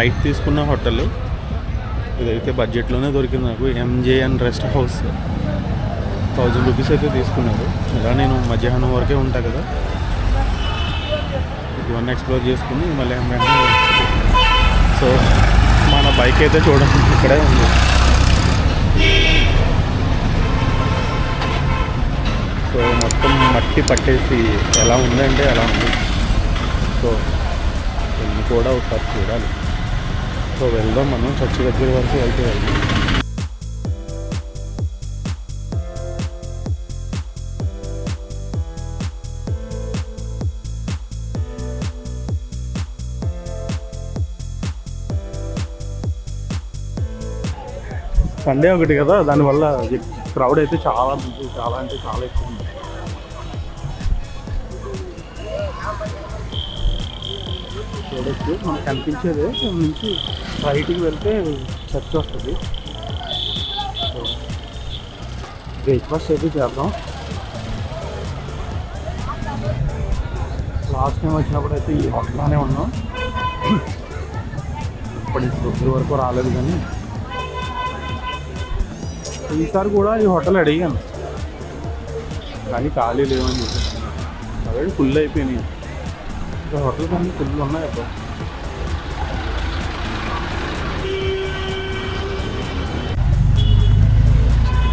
Night తీసుకున్న hotel ఇదైతే బడ్జెట్లోనే దొరికింది నాకు. ఎంజేఎన్ రెస్ట్ హౌస్ 1000 రూపీస్ అయితే తీసుకున్నారు. ఇలా నేను మధ్యాహ్నం వరకే ఉంటా కదా, ఇవన్నీ ఎక్స్ప్లోర్ చేసుకుని మళ్ళీ సో మన బైక్ అయితే చూడండి ఇక్కడే ఉంది. సో మొత్తం మట్టి పట్టేసి ఎలా ఉందంటే అలా ఉంది. సో ఇది కూడా ఒకసారి చూడాలి. సో వెళ్దాం, మనం చర్చి దగ్గర వరకు వెళ్దాం. సండే ఒకటి కదా, దానివల్ల క్రౌడ్ అయితే చాలా అంటే చాలా ఎక్కువ ఉంది. చూడొచ్చు, మనకు కనిపించేదే నుంచి రైట్కి వెళ్తే చర్చ్ వస్తుంది. సో బ్రేక్ఫాస్ట్ అయితే చేద్దాం. లాస్ట్ టైం వచ్చినప్పుడు అయితే ఈ హోటల్లోనే ఉన్నాం. ఇప్పుడు వరకు రాలేదు, కానీ ఈసారి కూడా ఈ హోటల్ అడిగాను కానీ ఖాళీ లేవని చెప్పేసి అదే ఫుల్ అయిపోయినాయి. హోటల్ కానీ ఫుల్ ఉన్నాయి. అప్పుడు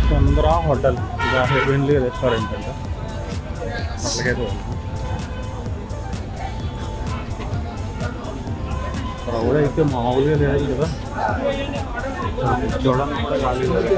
చంద్ర హోటల్ హెవెన్లీ రెస్టారెంట్ అంట. అట్లాగైతే క్రౌడ్ అయితే మామూలుగా లేదు కదా, చూడడానికి కూడా ఖాళీ లేదు.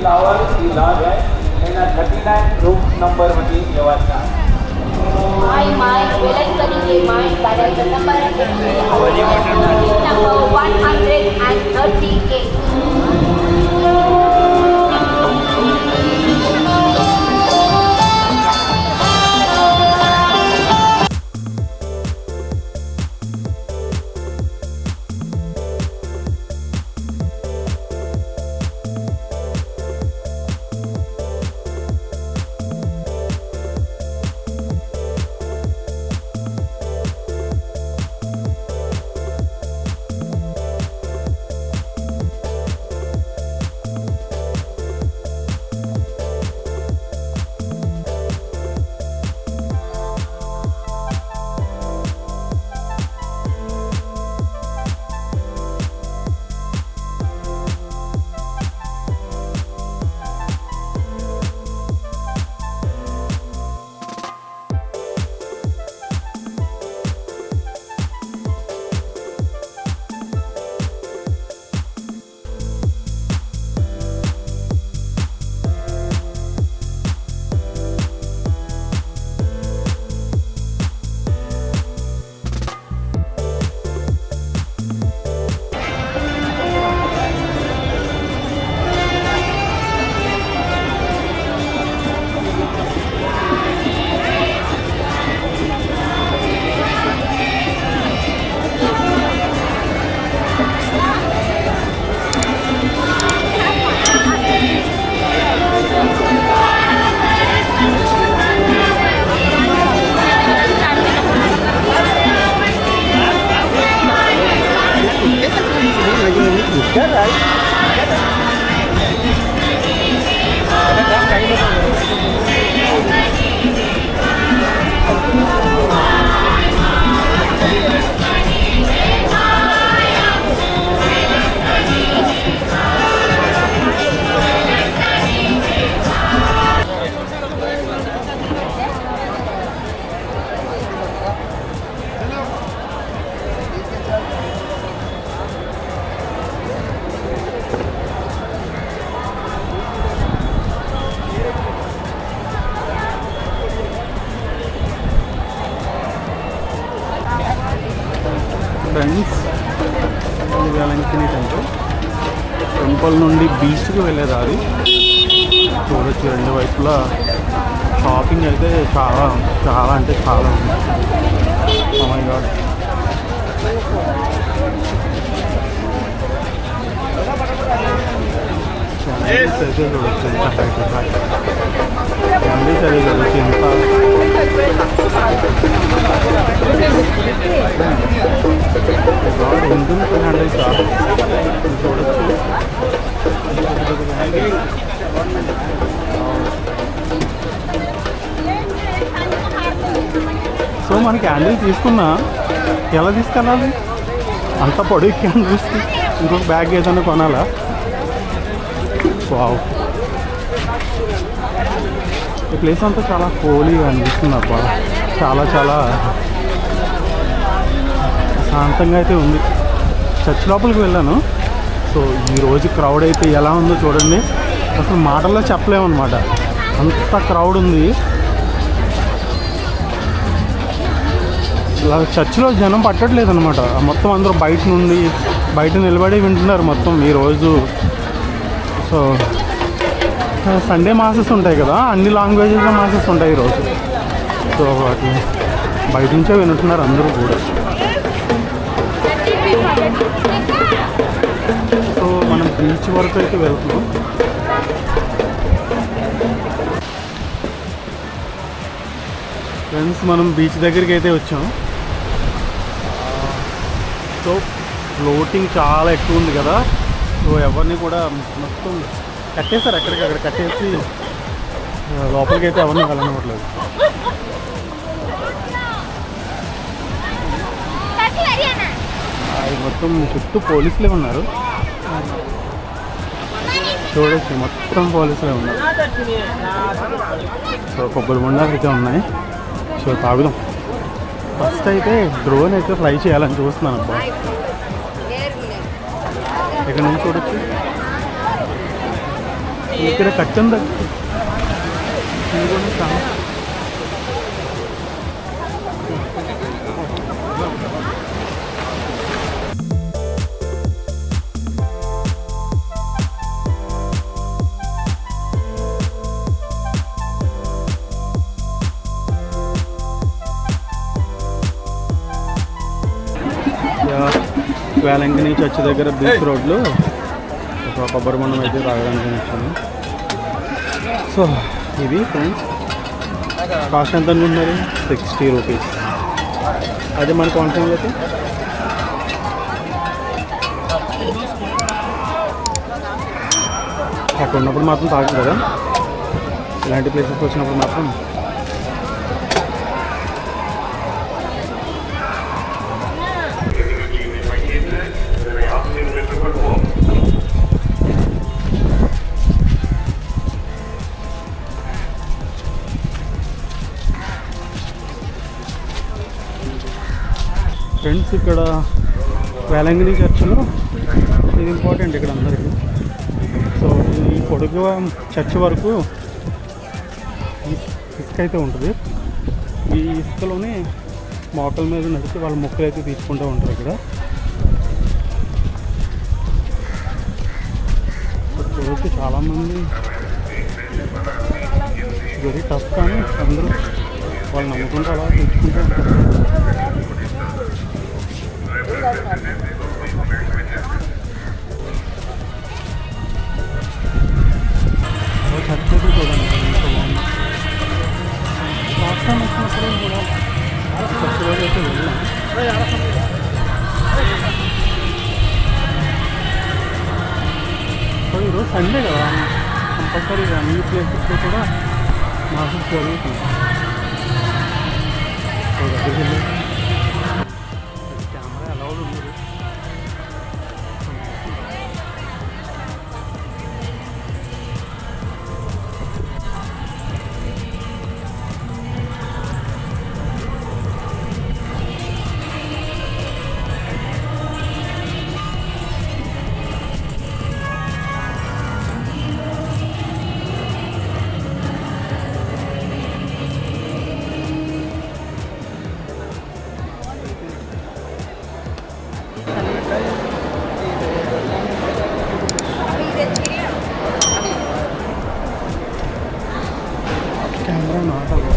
फ्लावर की लाज है एना 39 रूम नंबर मध्ये येवाचा My Velankari my that is the number number 138. Friends, Velankanni temple నుండి బీచ్కి వెళ్ళే దారి చూడొచ్చు. రెండు వైపులా షాపింగ్ అయితే చాలా చాలా అంటే చాలా ఉంది. Oh my God. క్యాండీస్ అయితే చూడొచ్చు ఎంత హైట్ క్యాండీస్ అయితే చూడొచ్చు ఎంత ఎందుకు క్యాండీస్ చూడొచ్చు. సో మన క్యాండిల్ తీసుకున్నా ఎలా తీసుకెళ్ళాలి? అంత పొడి క్యాండిల్స్ ఇంకొక బ్యాగ్ ఏదైనా కొనాలా? వావ్, ఈ ప్లేస్ అంతా చాలా హోలీగా అనిపిస్తుంది అబ్బా. చాలా చాలా శాంతంగా అయితే ఉంది. చర్చ్ లోపలికి వెళ్ళాను. సో ఈరోజు క్రౌడ్ అయితే ఎలా ఉందో చూడండి. అసలు మాటల్లో చెప్పలేమన్నమాట, అంత క్రౌడ్ ఉంది. ఇలా చర్చిలో జనం పట్టట్లేదు అనమాట. మొత్తం అందరూ బయట నిలబడి వింటున్నారు మొత్తం ఈరోజు. సో సండే మాసెస్ ఉంటాయి కదా, అన్ని లాంగ్వేజెస్లో మాసెస్ ఉంటాయి ఈరోజు. సో వాటి బయట నుంచే వింటున్నారు అందరూ కూడా. సో మనం బీచ్ వరకు అయితే వెళ్తున్నాం. ఫ్రెండ్స్, మనం బీచ్ దగ్గరికి అయితే వచ్చాం. సో ఫ్లోటింగ్ చాలా ఎక్కువ ఉంది కదా. సో ఎవరిని కూడా మొత్తం కట్టేశారు, ఎక్కడికక్కడ కట్టేసి లోపలికి అయితే ఎవరిని వెళ్ళనివ్వట్లేదు. అది మొత్తం చుట్టూ పోలీసులే ఉన్నారు. చూడొచ్చు, మొత్తం పోలీసులే ఉన్నారు. సో కొబ్బరి బొండాలు అయితే ఉన్నాయి. సో తాగుదాం. ఫస్ట్ అయితే డ్రోన్ అయితే ఫ్లై చేయాలని చూస్తున్నాను అబ్బా. ఇక్కడ నుంచి చూడొచ్చు, ఇక్కడ కట్టం దగ్గర వేలంగిని చర్చి దగ్గర బీచ్ రోడ్లో ఒక కొబ్బరి బొండం అయితే తాగడానికి వచ్చాను. సో ఇది ఫ్రెండ్స్ కాస్ట్ ఎంత అనుకుంటున్నారు? 60 రూపీస్. అదే మన కాన్ఫరెన్స్ అయితే అక్కడ ఉన్నప్పుడు మాత్రం తాగదు కదా, ఇలాంటి ప్లేసెస్కి వచ్చినప్పుడు మాత్రం ఫ్రెండ్స్ ఇక్కడ వేలంగిని చర్చిలో ఇది ఇంపార్టెంట్ ఇక్కడ అందరికీ. సో ఈ పొడుగు చర్చ్ వరకు ఇసుక అయితే ఉంటుంది. ఈ ఇసుకలోనే మోకల మీద నడిచి వాళ్ళ మొక్కలు అయితే తీసుకుంటూ ఉంటారు ఇక్కడ. చూడవచ్చు చాలామంది వెరీ టఫ్, కానీ అందరూ వాళ్ళు నమ్ముకుంటూ అలా తీసుకుంటూ ఉంటారు. చర్చ్ అయితే చూడండి ఎంత బాగుంది. లాస్ట్ టైం వచ్చినప్పుడు కూడా చర్చ్ రోజు అయితే వెళ్ళాం. సో ఈరోజు సండే కదా, కంపల్సరీ అన్ని ప్లేసెస్లో కూడా మాసెస్ జరుగుతుంది. సో దగ్గరికి వెళ్ళి కెమెరా అలౌడ్ ఉంది. Camera not allowed.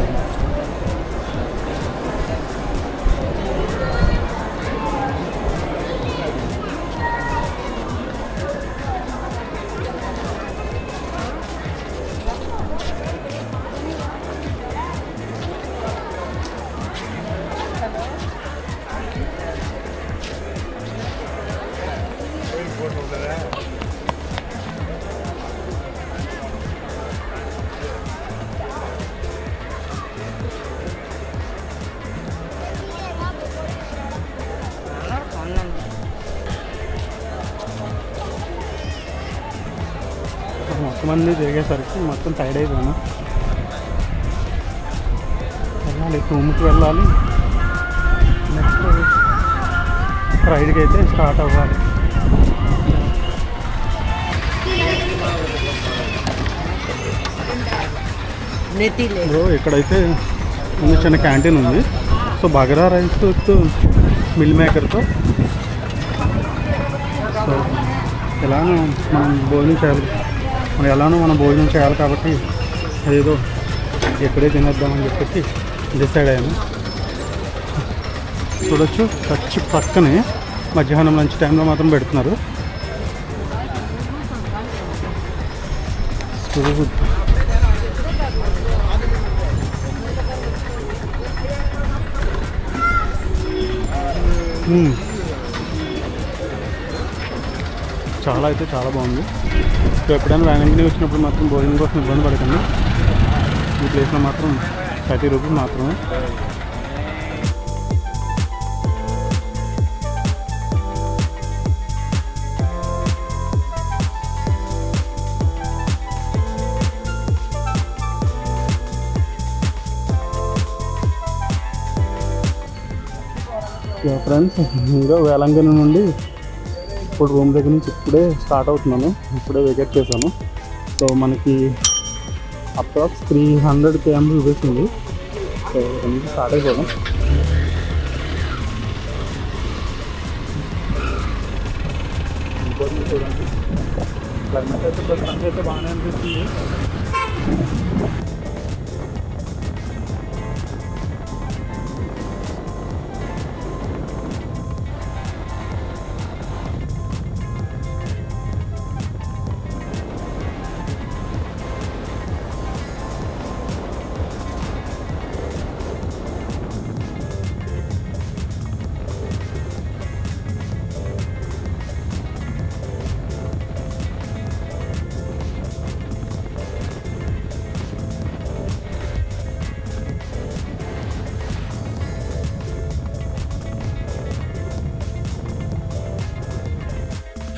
మొత్తం అన్నీ తిరిగేసరికి మొత్తం టైర్డ్ అయిపోయాను. వెళ్ళాలి, రూమ్కి వెళ్ళాలి. నెక్స్ట్ రైడ్కి అయితే స్టార్ట్ అవ్వాలి. ఇక్కడైతే ముందు చిన్న క్యాంటీన్ ఉంది. So bagara rice with meal మేకర్తో. సో ఎలానో మనం భోజనం చేయాలి, మనం భోజనం చేయాలి కాబట్టి ఏదో ఎక్కడే తినేద్దామని చెప్పేసి డిసైడ్ అయ్యాను. చూడొచ్చు చర్చ్ పక్కనే మధ్యాహ్నం లంచ్ టైంలో మాత్రం పెడుతున్నారు. చాలా అయితే చాలా బాగుంది. సో ఎప్పుడైనా వేలంగిని వచ్చినప్పుడు మాత్రం భోజనం కోసం ఇబ్బంది పడకండి. ఈ ప్లేస్లో మాత్రం 30 రూపీస్ మాత్రమే. ఫ్రెండ్స్ మీరు వేలంగిని నుండి ఇప్పుడు రూమ్ దగ్గర నుంచి ఇప్పుడే స్టార్ట్ అవుతున్నాను. ఇప్పుడే వెకేట్ చేశాను. సో మనకి అప్రాక్స్ 300 km చూపిస్తుంది. సో ఇక్కడ నుంచి స్టార్ట్ అయిపోదాం. చూడండి క్లైమేట్ అయితే ప్రస్తుతానికి అయితే బాగానే అనిపిస్తుంది.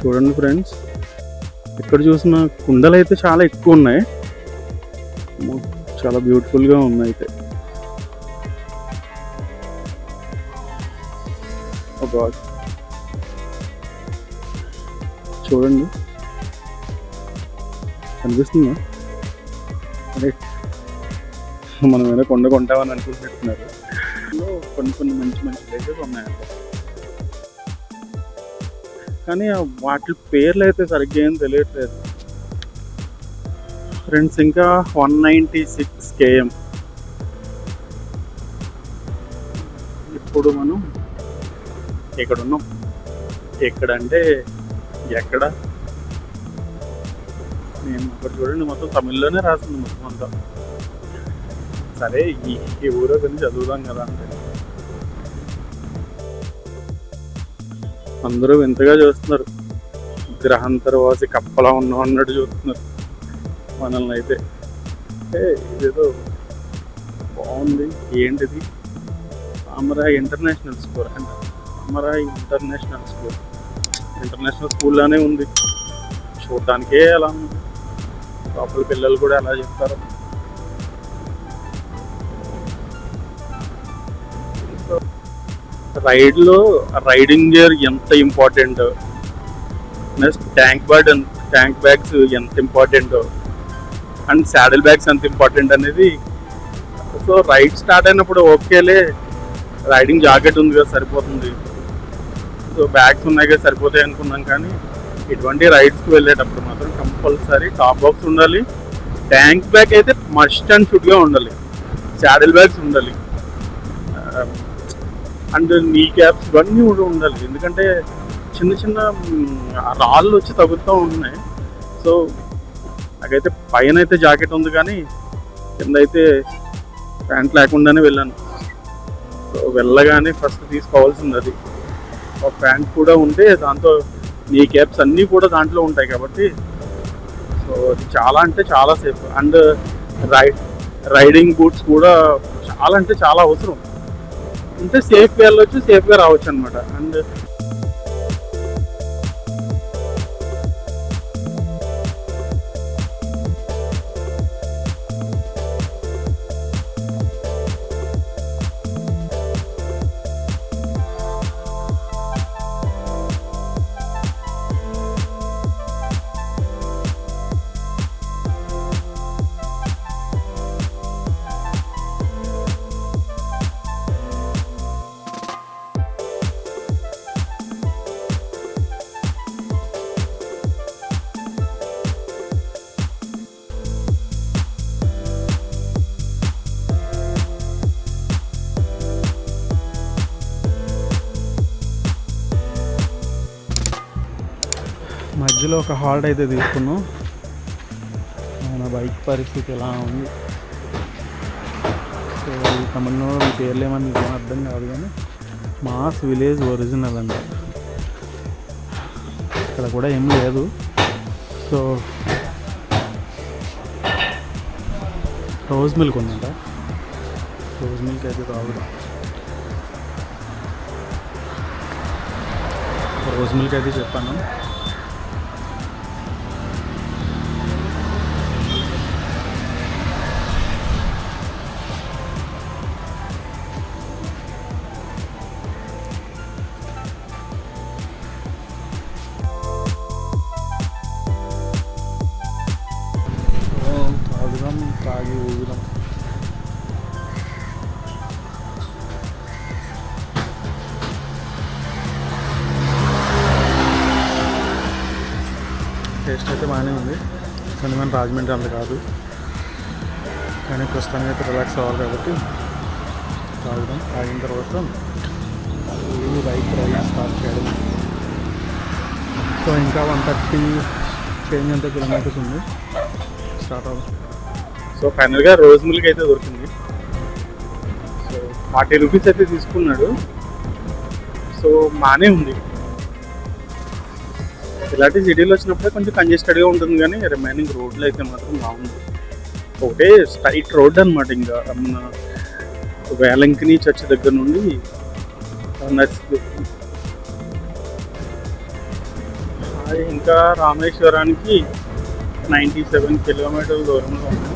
చూడండి ఫ్రెండ్స్, ఎక్కడ చూసిన కుండలు అయితే చాలా ఎక్కువ ఉన్నాయి. చాలా బ్యూటిఫుల్గా ఉన్నాయి అయితే. చూడండి, కనిపిస్తుందా? అదే మనం ఏమైనా కొండ కొంటామని అనుకుంటున్నారు. కొన్ని మంచి మంచి ప్లేసెస్ ఉన్నాయంట, కానీ వాటి పేర్లు అయితే సరిగ్గా ఏం తెలియట్లేదు ఫ్రెండ్స్. ఇంకా 196 km. ఇప్పుడు మనం ఇక్కడ ఉన్నాం. ఎక్కడంటే ఎక్కడ, నేను అక్కడ చూడండి మొత్తం తమిళ్లోనే రాసింది మొత్తం అంతా. సరే ఈ ఊరో కానీ చదువుదాం కదా అంటే అందరూ వింతగా చూస్తున్నారు. గ్రహాంతరవాసి కప్పలా ఉన్నాం అన్నట్టు చూస్తున్నారు మనల్ని అయితే. ఇదేదో బాగుంది. ఏంటిది? అమరాయి ఇంటర్నేషనల్ స్కూల్ అంట. అమరాయి ఇంటర్నేషనల్ స్కూల్ ఇంటర్నేషనల్ స్కూల్లోనే ఉంది. చూడటానికే అలా ఉంది. లోపల పిల్లలు కూడా ఎలా చెప్తారు. రైడ్లో రైడింగ్ గేర్ ఎంత ఇంపార్టెంట్, నెక్స్ట్ ట్యాంక్ బ్యాగ్స్ ఎంత ఇంపార్టెంట్, అండ్ శాడిల్ బ్యాగ్స్ ఎంత ఇంపార్టెంట్ అనేది. సో రైడ్ స్టార్ట్ అయినప్పుడు ఓకేలే, రైడింగ్ జాకెట్ ఉంది కదా సరిపోతుంది, సో బ్యాగ్స్ ఉన్నాయి కదా సరిపోతాయి అనుకున్నాం. కానీ ఇటువంటి రైడ్స్కి వెళ్ళేటప్పుడు మాత్రం కంపల్సరీ టాప్ బాక్స్ ఉండాలి, ట్యాంక్ బ్యాగ్ అయితే మస్ట్ అండ్ షుడ్గా ఉండాలి, శాడిల్ బ్యాగ్స్ ఉండాలి, అండ్ నీ క్యాప్స్ ఇవన్నీ కూడా ఉండాలి. ఎందుకంటే చిన్న చిన్న రాళ్ళు వచ్చి తగులుతూ ఉన్నాయి. సో నాకైతే పైన అయితే జాకెట్ ఉంది, కానీ కింద అయితే ప్యాంట్ లేకుండానే వెళ్ళాను. సో వెళ్ళగానే ఫస్ట్ తీసుకోవాల్సింది అది. ఒక ప్యాంట్ కూడా ఉంటే దాంతో నీ క్యాప్స్ అన్నీ కూడా దాంట్లో ఉంటాయి కాబట్టి సో అది చాలా అంటే చాలా సేఫ్. అండ్ రైడింగ్ బూట్స్ కూడా చాలా అంటే చాలా అవసరం. అంటే సేఫ్గా వెళ్ళొచ్చు, సేఫ్గా రావచ్చు అనమాట. అండ్ మధ్యలో ఒక హాల్ట్ అయితే తీసుకున్నాం. మన బైక్ పరిస్థితి ఎలా ఉంది. సో ఈ తమిళనాడు ఈ పేర్లు ఏమని మీకు అర్థం కాదు, కానీ మాస్ విలేజ్ ఒరిజినల్ అండి. ఇక్కడ కూడా ఏం లేదు. సో రోజ్ మిల్క్ ఉందంట, రోజ్ మిల్క్ అయితే తాగుదాం. రోజ్ మిల్క్ అయితే చెప్పాను. తాగి ఊగుదాం. టేస్ట్ అయితే బాగానే ఉంది, కానీ మన రాజమండ్రి అంత కాదు. కానీ ప్రస్తుతానికి అయితే రిలాక్స్ అవ్వాలి కాబట్టి తాగుదాం. తాగిన తర్వాత బైక్ రైడ్ స్టార్ట్ చేయడం. సో ఇంకా 130 చేంజ్ అంత కిలోమీటర్స్ ఉంది, స్టార్ట్ అవ్వాలి. సో ఫైనల్గా రోజ్ మిల్క్ అయితే దొరికింది. సో 40 రూపీస్ అయితే తీసుకున్నాడు. సో బాగానే ఉంది. ఇలాంటి సిటీలో వచ్చినప్పుడే కొంచెం కంజెస్టెడ్గా ఉంటుంది, కానీ రిమైనింగ్ రోడ్లు అయితే మాత్రం బాగుంది. ఒకటే స్ట్రైట్ రోడ్ అనమాట. ఇంకా మన వేలంకిని చర్చ్ దగ్గర నుండి అది ఇంకా రామేశ్వరానికి 97 కిలోమీటర్ల దూరంలో ఉంది.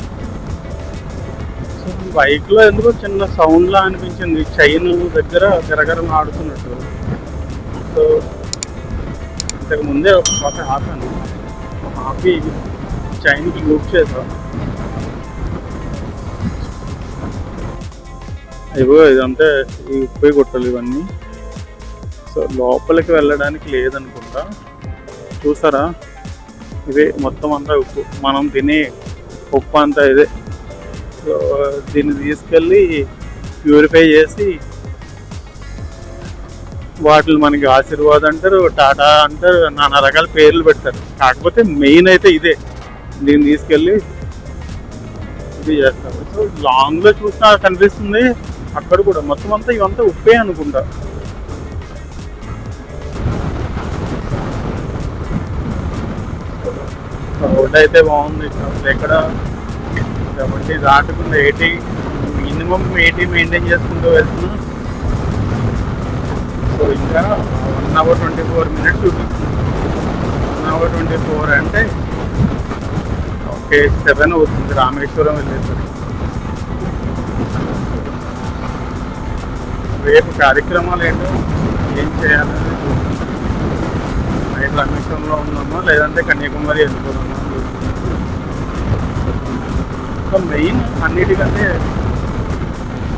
సో బైక్లో ఎందుకో చిన్న సౌండ్లా అనిపించింది, చైన్ దగ్గర గరగరం ఆడుతున్నట్టు. సో ఇంతకు ముందే ఒక ఆపాను, ఆపి చైన్కి లూప్ చేసా. ఇవో ఇదంటే ఈ ఉప్పు గుట్టలు ఇవన్నీ. సో లోపలికి వెళ్ళడానికి లేదనుకుంటా. చూసారా, ఇవే మొత్తం అంతా ఉప్పు, మనం తినే ఉప్పు అంతా ఇదే. సో దీన్ని తీసుకెళ్ళి ప్యూరిఫై చేసి వాటిని మనకి ఆశీర్వాద్ అంటారు, టాటా అంటారు, నానా రకాల పేర్లు పెడతారు. కాకపోతే మెయిన్ అయితే ఇదే, దీన్ని తీసుకెళ్ళి ఇది చేస్తారు. సో లాంగ్లో చూసినా కనిపిస్తుంది, అక్కడ కూడా మొత్తం అంతా ఇవంతా ఉప్పే అనుకుంటా. రోడ్ అయితే బాగుంది, అసలు ఎక్కడ 70 దాటకుండా 80, మినిమం 80 మెయింటైన్ చేసుకుంటూ వెళ్తున్నా. సో ఇంకా 1 అవర్ 24 మినిట్స్ చూపిస్తుంది. 1 అవర్ 24 అంటే ఓకే 7 అవుతుంది రామేశ్వరం వెళ్ళేసరికి. రేపు కార్యక్రమాలు ఏంటో, ఏం చేయాలని చూస్తున్నాం. నైట్ రామేశ్వరంలో ఉన్నామా లేదంటే కన్యాకుమారి వెళ్ళిపోదామా. సో మెయిన్ అన్నిటికంటే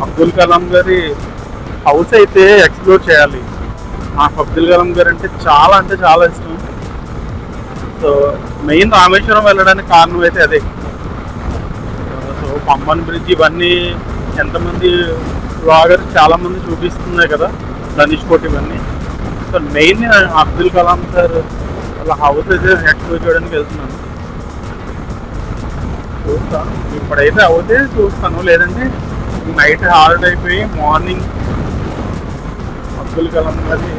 అబ్దుల్ కలాం గారి హౌస్ అయితే ఎక్స్ప్లోర్ చేయాలి. నాకు అబ్దుల్ కలాం గారు అంటే చాలా ఇష్టం. సో మెయిన్ రామేశ్వరం వెళ్ళడానికి కారణం అయితే అదే. సో పంబన్ బ్రిడ్జ్ ఇవన్నీ ఎంతమంది బ్లాగర్స్ చాలామంది చూపిస్తున్నాయి కదా, ధనుష్ కోట్ ఇవన్నీ. So main Abdul Kalam sir వాళ్ళ హౌస్ అయితే ఎక్స్ప్లోర్ చేయడానికి వెళ్తున్నాను. చూస్తాను, ఇప్పుడైతే అవుతే చూస్తాను, లేదంటే నైట్ హాల్ట్ అయిపోయి మార్నింగ్ అబ్దుల్ కలాం గారి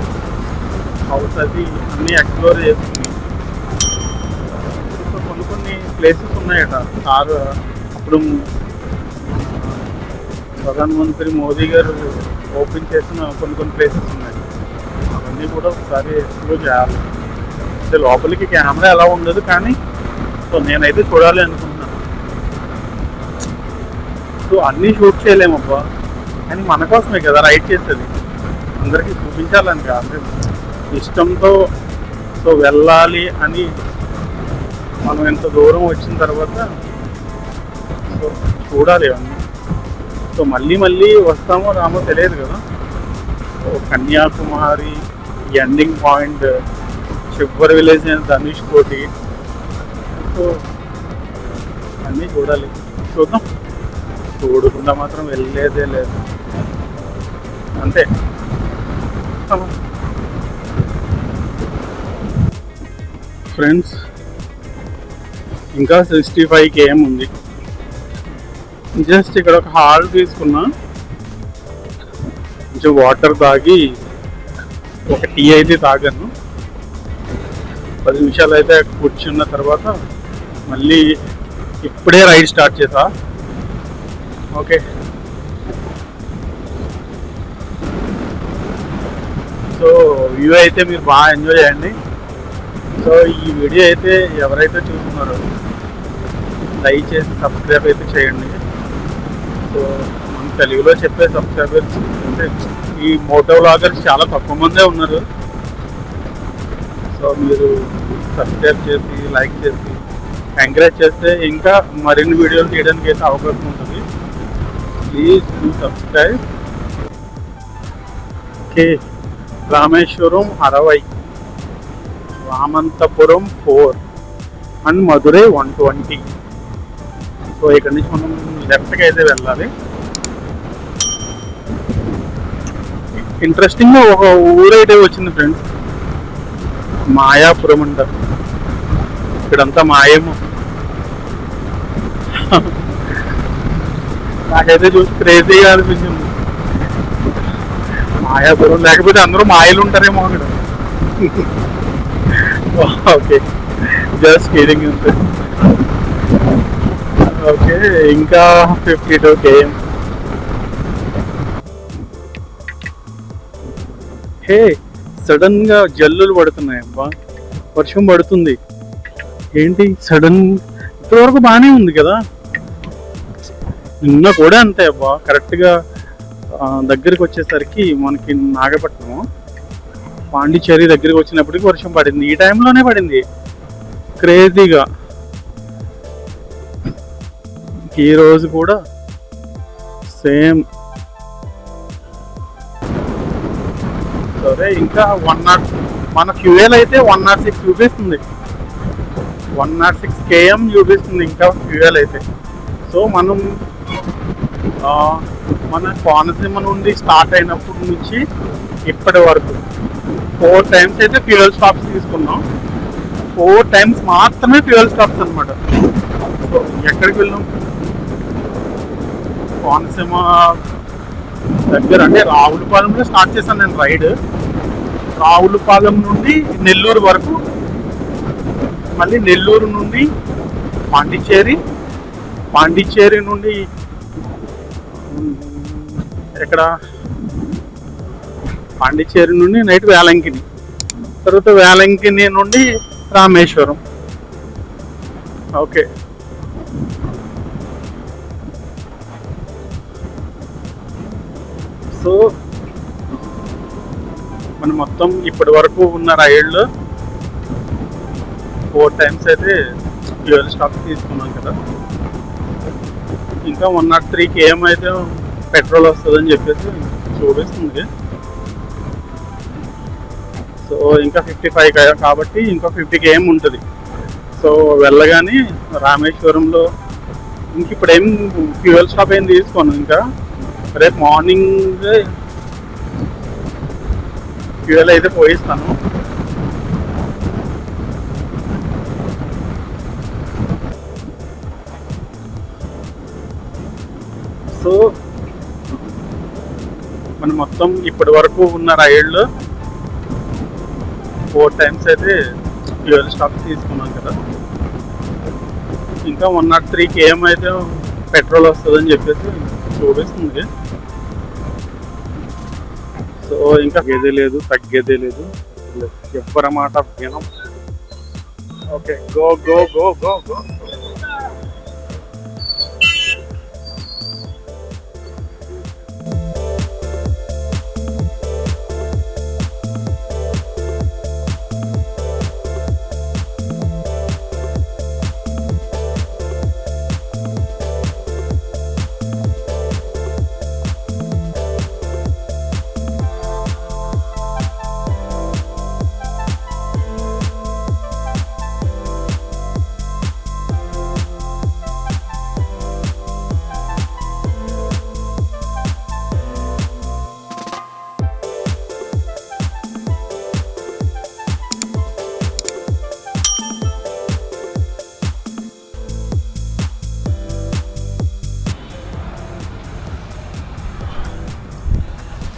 హౌస్ అది అన్నీ ఎక్స్ప్లోర్ చేస్తుంది. సో కొన్ని ప్లేసెస్ ఉన్నాయట సార్ అప్పుడు ప్రధానమంత్రి మోదీ గారు ఓపెన్ చేసిన కొన్ని ప్లేసెస్ ఉన్నాయి. అవన్నీ కూడా ఒకసారి ఎక్స్ప్లోర్ చేయాలి. అంటే లోపలికి కెమెరా ఎలా ఉండదు కానీ సో నేనైతే చూడాలి అనుకుంటున్నాను. సో అన్నీ షూట్ చేయలేమబ్బా, కానీ మన కోసమే కదా రైడ్ చేసేది, అందరికీ చూపించాలని కాదు, ఇష్టంతో సో వెళ్ళాలి అని. మనం ఎంత దూరం వచ్చిన తర్వాత సో చూడాలి అవన్నీ. సో మళ్ళీ వస్తామో రామో తెలియదు కదా. సో కన్యాకుమారి ఎండింగ్ పాయింట్, చివరి విలేజ్ అయిన ధనుష్ కోటి. సో అన్నీ చూడాలి, చూద్దాం. చూడకుండా మాత్రం వెళ్ళేదే లేదు, అంతే. ఫ్రెండ్స్ ఇంకా 65 km ఉంది. జస్ట్ ఇక్కడ ఒక హాల్ తీసుకున్నా, కొంచెం వాటర్ తాగి ఒక టీ అయితే తాగాను. 10 నిమిషాలు అయితే కూర్చున్న తర్వాత మళ్ళీ ఇప్పుడే రైడ్ స్టార్ట్ చేసా. ఓకే, సో వ్యూ అయితే మీరు బాగా ఎంజాయ్ చేయండి. సో ఈ వీడియో అయితే ఎవరైతే చూస్తున్నారో దయచేసి సబ్స్క్రైబ్ అయితే చేయండి. సో మన తెలుగులో చెప్పే సబ్స్క్రైబర్స్ అంటే ఈ మోటో వ్లాగర్స్ చాలా తక్కువ మందే ఉన్నారు. సో మీరు సబ్స్క్రైబ్ చేసి లైక్ చేసి ఎంకరేజ్ చేస్తే ఇంకా మరిన్ని వీడియోలు తీయడానికి అయితే అవకాశం ఉంటుంది. Please do subscribe. Okay, Rameswaram 60, Ramanathapuram 4 and Madurai 120. So ఇక్కడ నుంచి మనం లెఫ్ట్కి అయితే వెళ్ళాలి. ఇంట్రెస్టింగ్గా ఒక ఊరైతే వచ్చింది ఫ్రెండ్స్, మాయాపురం అంటారు. ఇక్కడంతా మాయేమో. నాకైతే చూసి క్రేజీగా అనిపించింది. మాయాపురం లేకపోతే అందరూ మాయలు ఉంటారేమో అక్కడ. ఓకే, జస్ట్ కిడింగ్ అంతే. ఓకే, ఇంకా 52 km. హే, సడన్ గా జల్లులు పడుతున్నాయి అబ్బా. వర్షం పడుతుంది. ఏంటి సడన్, ఇప్పటివరకు బాగానే ఉంది కదా. నిన్న కూడా అంతే అబ్బా, కరెక్ట్గా దగ్గరికి వచ్చేసరికి మనకి నాగపట్నం పాండిచ్చేరి దగ్గరికి వచ్చినప్పటికి వర్షం పడింది. ఈ టైంలోనే పడింది క్రేజీగా. ఈ రోజు కూడా సేమ్. సరే, ఇంకా 100 మన ఫ్యూయల్ అయితే 106 చూపిస్తుంది, 106 km చూపిస్తుంది ఇంకా ఫ్యూయల్ అయితే. సో మనం మన కోనసీమ నుండి స్టార్ట్ అయినప్పటి నుంచి ఇప్పటి వరకు 4 times అయితే ఫ్యూయల్ స్టాప్స్ తీసుకున్నాం. 4 times మాత్రమే ఫ్యూయల్ స్టాప్స్ అనమాట. సో ఎక్కడికి వెళ్ళాం, కోనసీమ దగ్గర అంటే రావులపాలెంలో స్టార్ట్ చేశాను నేను రైడ్. రావులపాలెం నుండి నెల్లూరు వరకు, మళ్ళీ నెల్లూరు నుండి పాండిచ్చేరి నుండి ఎక్కడ, పాండిచ్చేరి నుండి నైట్ వేలంకిని, తర్వాత వేలంకిని నుండి రామేశ్వరం. ఓకే, సో మనం మొత్తం ఇప్పటి వరకు ఉన్న రైళ్ళు 4 times అయితే ఫ్యూయల్ స్టాప్ తీసుకున్నాం కదా. ఇంకా 103 km అయితే పెట్రోల్ వస్తుందని చెప్పేసి చూపిస్తుంది. సో ఇంకా 55 కాబట్టి ఇంకా 50 km ఉంటుంది. సో వెళ్ళగానే రామేశ్వరంలో ఇంక ఇప్పుడు ఏం ఫ్యూయల్ స్టాప్ ఏం తీసుకోను. ఇంకా రేపు మార్నింగ్ ఫ్యూయల్ అయితే పోయిస్తాను. సో మనం మొత్తం ఇప్పటి వరకు ఉన్న రైళ్ళు 4 times అయితే ఫ్యూయల్ స్టాప్ తీసుకున్నాం కదా. ఇంకా 103 km అయితే పెట్రోల్ వస్తుందని చెప్పేసి చూపిస్తుంది. సో ఇంకా తగ్గేదే లేదు, ఎవ్వరి మాట వినం. Okay, go go go go go.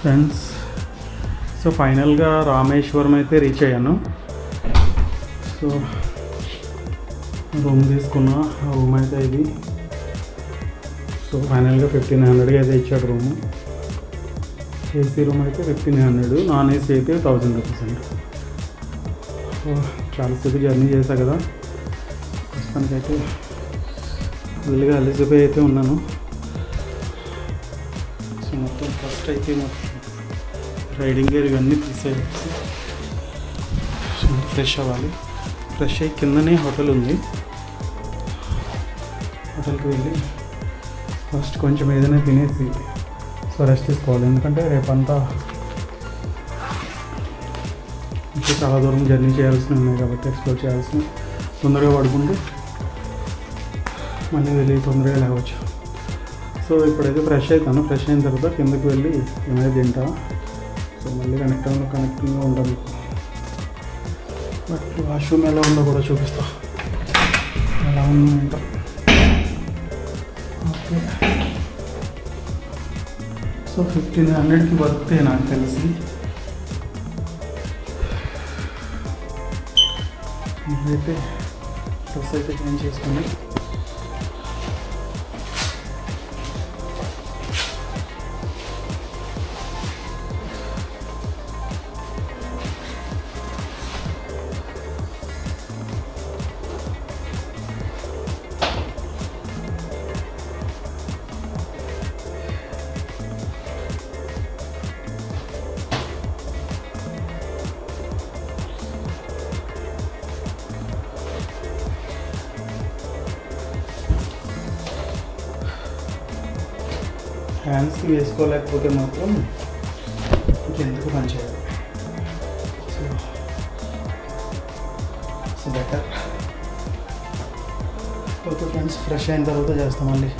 Friends, so ఫైనల్గా రామేశ్వరం అయితే రీచ్ అయ్యాను. సో రూమ్ తీసుకున్నా, రూమ్ అయితే ఇది. సో ఫైనల్గా 1500 అయితే ఇచ్చాడు రూము. ఏసీ రూమ్ అయితే 1500, నాన్ ఏసీ అయితే 1000 రూపీస్ అండి. సో చాలాసేపు జర్నీ చేశా కదా, ప్రస్తుతానికైతే ఫుల్గా అలిసిపోయి అయితే ఉన్నాను. సో మొత్తం ఫస్ట్ అయితే రైడింగ్ గేర్ ఇవన్నీ తీసేసి ఫ్రెష్ అవ్వాలి. ఫ్రెష్ అయ్యి కిందనే హోటల్ ఉంది, హోటల్కి వెళ్ళి ఫస్ట్ కొంచెం ఏదైనా తినేసి సో రెస్ట్ తీసుకోవాలి. ఎందుకంటే రేపంతా ఇంకా చాలా దూరం జర్నీ చేయాల్సినవి ఉన్నాయి కాబట్టి ఎక్స్ప్లోర్ చేయాల్సిన. తొందరగా పడుకుంటే మళ్ళీ వెళ్ళి తొందరగా లేవచ్చు. సో ఇప్పుడైతే ఫ్రెష్ అవుతాను. ఫ్రెష్ అయిన తర్వాత కిందకి వెళ్ళి ఏమైనా తింటా. సో మళ్ళీ కనెక్టింగ్గా ఉంటుంది. బట్ వాష్రూమ్ ఎలా ఉందో కూడా చూపిస్తా, ఎలా ఉందో. ఓకే, సో 1500కి వర్తే నాకు తెలిసి. అయితే డ్రెస్ అయితే చేంజ్ చేసుకుని హ్యాండ్స్కి వేసుకోలేకపోతే మాత్రం ఇంకెందుకు పని చేయాలి. So better. Okay friends, fresh అయిన తర్వాత చేస్తాం మళ్ళీ.